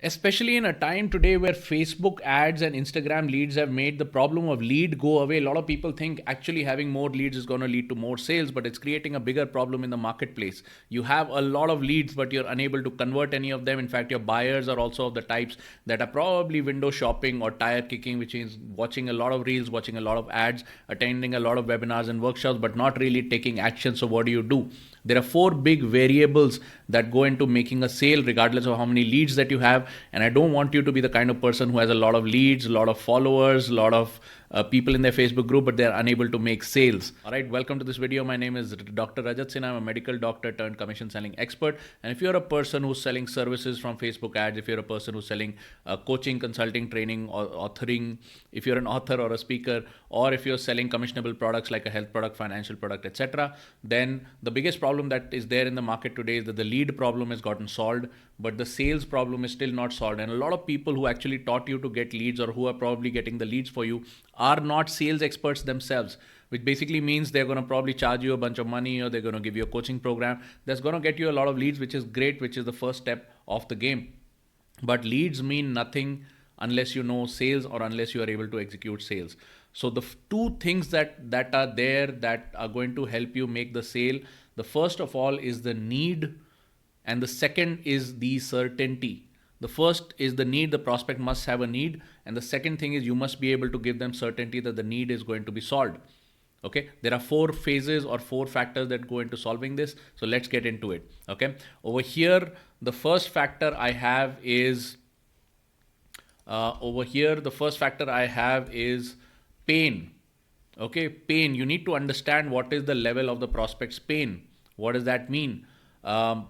Especially in a time today where Facebook ads and Instagram leads have made the problem of lead go away. A lot of people think actually having more leads is going to lead to more sales, but it's creating a bigger problem in the marketplace. You have a lot of leads, but you're unable to convert any of them. In fact, your buyers are also of the types that are probably window shopping or tire kicking, which is watching a lot of reels, watching a lot of ads, attending a lot of webinars and workshops, but not really taking action. So what do? There are four big variables that go into making a sale, regardless of how many leads that you have. And I don't want you to be the kind of person who has a lot of leads, a lot of followers, a lot of people in their Facebook group, but they're unable to make sales. All right, welcome to this video. My name is Dr. Rajat Sinha. I'm a medical doctor turned commission selling expert. And if you're a person who's selling services from Facebook ads, if you're a person who's selling coaching, consulting, training, or authoring, if you're an author or a speaker, or if you're selling commissionable products like a health product, financial product, etc., then the biggest problem that is there in the market today is that the lead problem has gotten solved, but the sales problem is still not solved. And a lot of people who actually taught you to get leads, or who are probably getting the leads for you, are not sales experts themselves, which basically means they're going to probably charge you a bunch of money, or they're going to give you a coaching program that's going to get you a lot of leads, which is great, which is the first step of the game. But leads mean nothing unless you know sales, or unless you are able to execute sales. So the two things that are there that are going to help you make the sale, the first of all is the need, and the second is the certainty. The first is the need. The prospect must have a need. And the second thing is you must be able to give them certainty that the need is going to be solved. Okay, there are four phases or four factors that go into solving this. So let's get into it. Okay, over here, the first factor I have is pain. Okay, pain. You need to understand what is the level of the prospect's pain. What does that mean?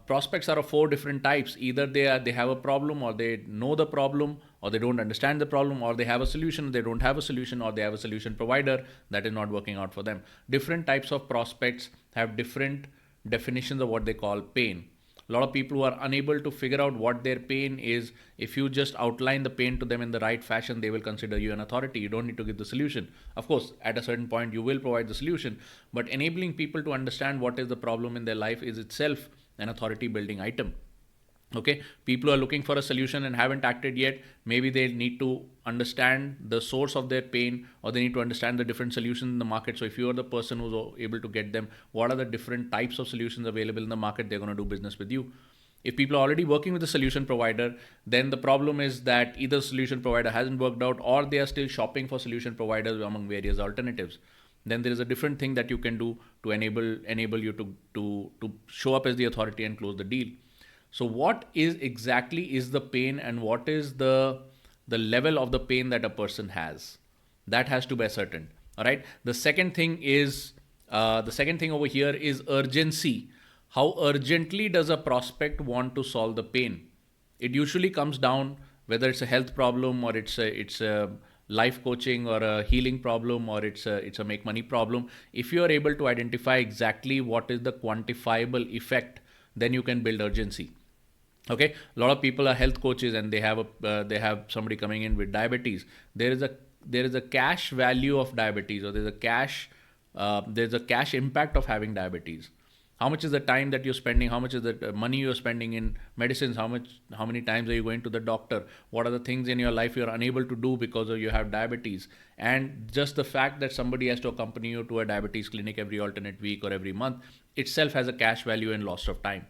Prospects are of four different types. Either they have a problem, or they know the problem, or they don't understand the problem, or they have a solution, they don't have a solution, or they have a solution provider that is not working out for them. Different types of prospects have different definitions of what they call pain. A lot of people who are unable to figure out what their pain is, if you just outline the pain to them in the right fashion, they will consider you an authority. You don't need to give the solution. Of course, at a certain point, you will provide the solution, but enabling people to understand what is the problem in their life is itself an authority building item. Okay, people who are looking for a solution and haven't acted yet, maybe they need to understand the source of their pain, or they need to understand the different solutions in the market. So if you are the person who's able to get them what are the different types of solutions available in the market, they're going to do business with you. If people are already working with a solution provider, then the problem is that either solution provider hasn't worked out, or they are still shopping for solution providers among various alternatives. Then there is a different thing that you can do to enable you to show up as the authority and close the deal. So what is exactly is the pain, and what is the level of the pain that a person has? That has to be ascertained. All right. The second thing over here is urgency. How urgently does a prospect want to solve the pain? It usually comes down, whether it's a health problem, or it's a life coaching, or a healing problem, or it's a make money problem. If you are able to identify exactly what is the quantifiable effect, then you can build urgency. Okay, a lot of people are health coaches, and they have somebody coming in with diabetes. There is a cash value of diabetes, or there's a cash impact of having diabetes. How much is the time that you're spending? How much is the money you're spending in medicines? How many times are you going to the doctor? What are the things in your life you're unable to do because you have diabetes? And just the fact that somebody has to accompany you to a diabetes clinic every alternate week or every month itself has a cash value and loss of time.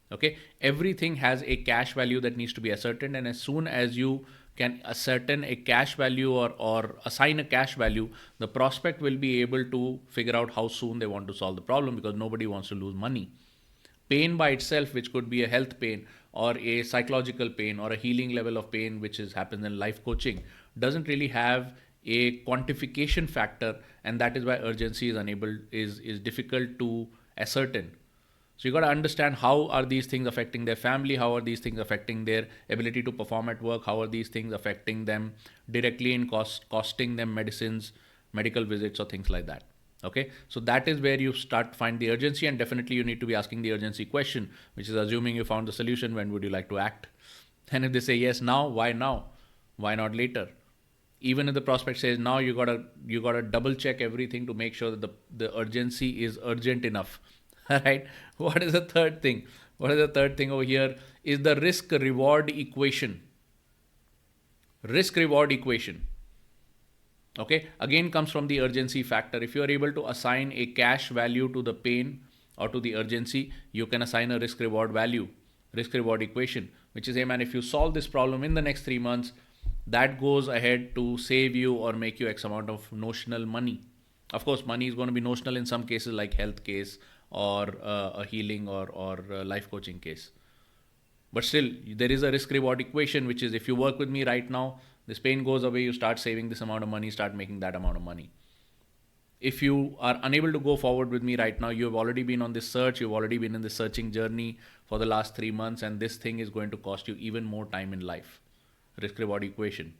Okay, everything has a cash value that needs to be ascertained, and as soon as you can ascertain a cash value, or assign a cash value, the prospect will be able to figure out how soon they want to solve the problem, because nobody wants to lose money. Pain by itself, which could be a health pain, or a psychological pain, or a healing level of pain, which happens in life coaching, doesn't really have a quantification factor, and that is why urgency is difficult to ascertain. So you got to understand, how are these things affecting their family? How are these things affecting their ability to perform at work? How are these things affecting them directly in costing them medicines, medical visits, or things like that? Okay, so that is where you start to find the urgency, and definitely you need to be asking the urgency question, which is assuming you found the solution. When would you like to act? And if they say yes now, why now? Why not later? Even if the prospect says now, you gotta double check everything to make sure that the urgency is urgent enough. All right. What is the third thing? What is the third thing over here? Is the risk reward equation. risk reward equation, okay, again comes from the urgency factor. If you are able to assign a cash value to the pain or to the urgency, you can assign a risk reward value, risk reward equation, which is, hey man, if you solve this problem in the next 3 months, that goes ahead to save you or make you X amount of notional money. Of course, money is going to be notional in some cases, like health case or a healing or life coaching case. But still, there is a risk reward equation, which is, if you work with me right now, this pain goes away, you start saving this amount of money, start making that amount of money. If you are unable to go forward with me right now, you have already been on this search, you've already been in the searching journey for the last 3 months, and this thing is going to cost you even more time in life. Risk reward equation.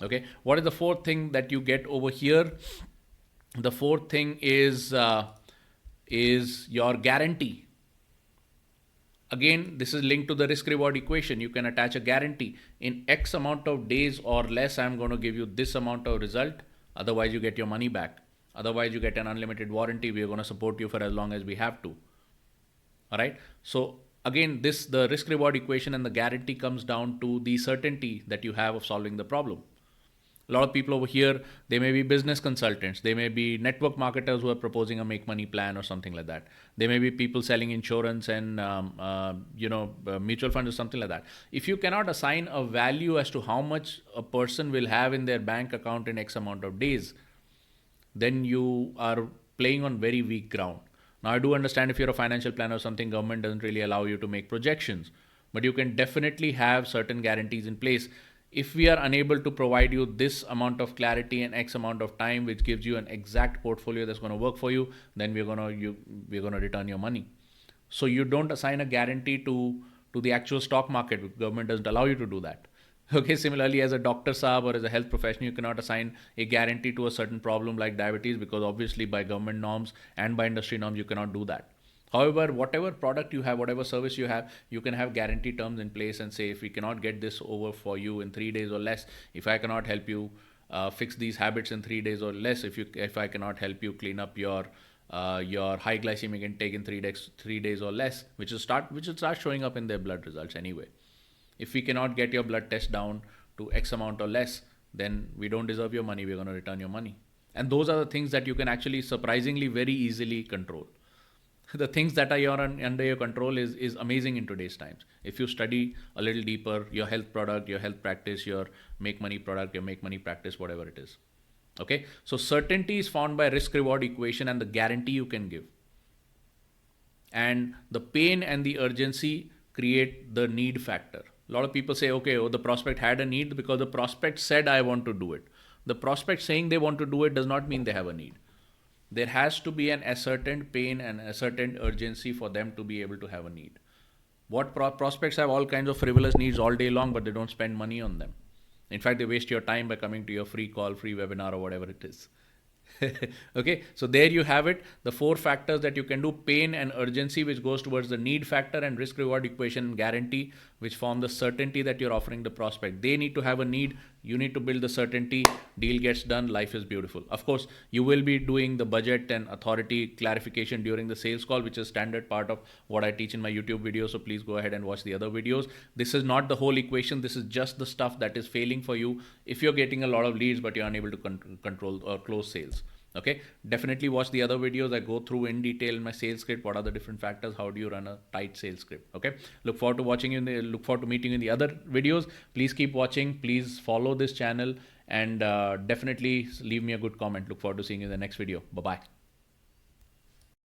Okay. What is the fourth thing that you get over here? The fourth thing is your guarantee. Again, this is linked to the risk reward equation. You can attach a guarantee. In X amount of days or less, I'm going to give you this amount of result. Otherwise, you get your money back. Otherwise, you get an unlimited warranty. We are going to support you for as long as we have to. All right. So again, the risk reward equation and the guarantee comes down to the certainty that you have of solving the problem. A lot of people over here, they may be business consultants. They may be network marketers who are proposing a make money plan or something like that. They may be people selling insurance and mutual funds or something like that. If you cannot assign a value as to how much a person will have in their bank account in X amount of days, then you are playing on very weak ground. Now, I do understand if you're a financial planner or something, government doesn't really allow you to make projections, but you can definitely have certain guarantees in place. If we are unable to provide you this amount of clarity and X amount of time, which gives you an exact portfolio that's going to work for you, then we're going to return your money. So you don't assign a guarantee to the actual stock market. Government doesn't allow you to do that. Okay. Similarly, as a doctor saab or as a health professional, you cannot assign a guarantee to a certain problem like diabetes, because obviously by government norms and by industry norms, you cannot do that. However, whatever product you have, whatever service you have, you can have guarantee terms in place and say, if we cannot get this over for you in 3 days or less, if I cannot help you fix these habits in 3 days or less, if I cannot help you clean up your high glycemic intake in 3 days or less, which will start showing up in their blood results anyway. If we cannot get your blood test down to X amount or less, then we don't deserve your money. We're going to return your money. And those are the things that you can actually surprisingly very easily control. The things that are under your control is amazing in today's times. If you study a little deeper, your health product, your health practice, your make money product, your make money practice, whatever it is. Okay. So certainty is found by risk reward equation and the guarantee you can give. And the pain and the urgency create the need factor. A lot of people say, okay, the prospect had a need because the prospect said, I want to do it. The prospect saying they want to do it does not mean they have a need. There has to be an ascertained pain and ascertained urgency for them to be able to have a need. What prospects have all kinds of frivolous needs all day long, but they don't spend money on them. In fact, they waste your time by coming to your free call, free webinar, or whatever it is. Okay, so there you have it. The 4 factors that you can do: pain and urgency, which goes towards the need factor, and risk reward equation and guarantee, which form the certainty that you're offering the prospect. They need to have a need. You need to build the certainty. Deal gets done. Life is beautiful. Of course, you will be doing the budget and authority clarification during the sales call, which is standard part of what I teach in my YouTube videos. So please go ahead and watch the other videos. This is not the whole equation. This is just the stuff that is failing for you if you're getting a lot of leads, but you're unable to control or close sales. Okay, definitely watch the other videos. I go through in detail in my sales script. What are the different factors? How do you run a tight sales script? Okay, look forward to meeting you in the other videos. Please keep watching. Please follow this channel and definitely leave me a good comment. Look forward to seeing you in the next video. Bye bye.